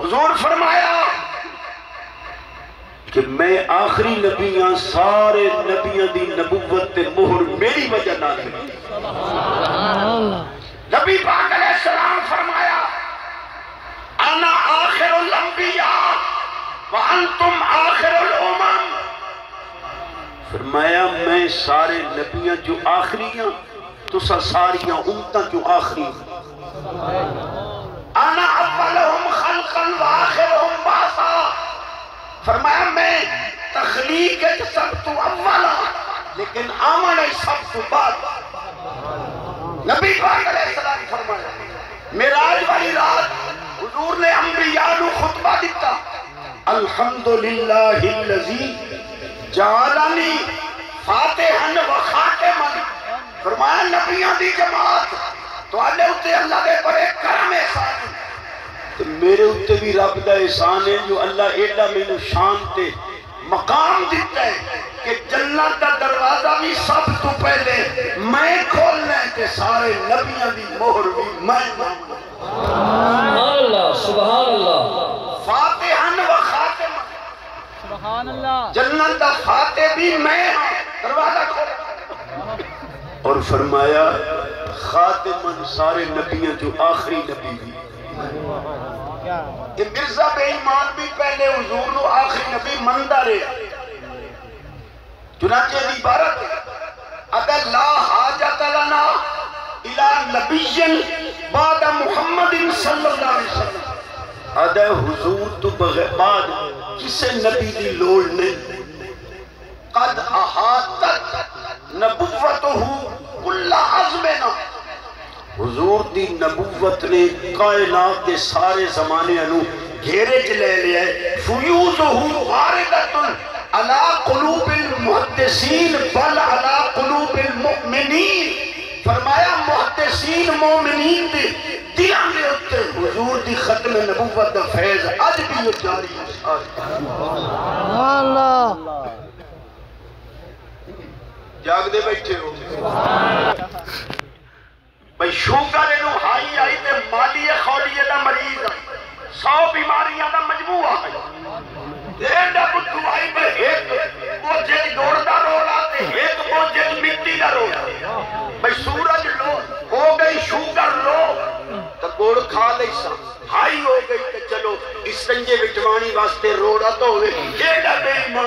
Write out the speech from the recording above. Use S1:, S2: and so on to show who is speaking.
S1: حضور فرمایا کہ میں آخری نبی ہاں، سارے نبیوں دی نبوت تے مہر میری وجہ نہ ہے۔ نبی پاک علیہ السلام فرمایا انا آخر الانبیاء وانتم آخر الامم، فرمایا میں سارے نبیوں جو آخری ہیں تو ساریاں امتاں جو آخری ہیں۔ انا اولہم خلقا وآخرہم بعثا، فرمایا میں تخلیق سب تو اولا لیکن آمن سب تو بعد۔ نبی پاک علیہ السلام فرمایا معراج والی رات حضور نے انبیاء نو خطبہ دیتا، الحمدللہ الذی جعلنی فاتحا و خاتما، فرمایا نبیوں دی جماعت تو اللہ اتے اللہ دے بڑے کرم احسان ہے، تو میرے اتے بھی رب دا احسان ہے جو اللہ ایڈا میں شان تے مقام دیتا ہے کہ جنت دا دروازہ بھی سب تو پہلے میں کھولنا ہے کہ سارے نبیوں دی مہر بھی میں
S2: سبحان اللہ سبحان اللہ،
S1: فاتحاً و خاتماً،
S2: سبحان اللہ،
S1: جنت دا فاتح بھی میں دروازہ کھولا، اور فرمایا خاتماً سارے نبیوں جو آخری نبی بھی۔ کہ مرزا بے ایمان بھی پہلے حضور نو آخری نبی مندہ رہے، چنانچہ دی عبارت اگر لا حاجت لنا الى نبی بعد محمد صلی اللہ علیہ وسلم، ادھے حضور تو بعد کسے نبی دی لوڑ نہیں، قد احاطت نبوتہ کل عظمنا، حضور دی نبوت نے کائنات کے سارے زمانے انو گھیرے چلے لیا ہے، فیوزہ واردت علی قلوب المحدثین بل علی قلوب المؤمنین، فرمایا محدثین مومنین دے دلان دے اتے حضور دی ختم نبوت دا فیض آج بھی یہ جاری ہے۔
S2: اللہ
S1: جاگ دے بیٹھے ہو بھئی شوگر انہوں ہائی آئی تے مالی خولیے دا مریض آئی، 100 بیماریاں دا مجموعہ آئی، ایڈا بدھو آئی بے ایک بوجھے دوڑ دا روڑا تے ایک بوجھے مٹی دا روڑا، بھئی سورج لو ہو گئی شوگر لو تو گوڑ کھا لئی سا، ہائی ہو گئی تو چلو اس سنجے وٹوانی واسطے روڑا تو ہوئے، ایڈا بے ایمان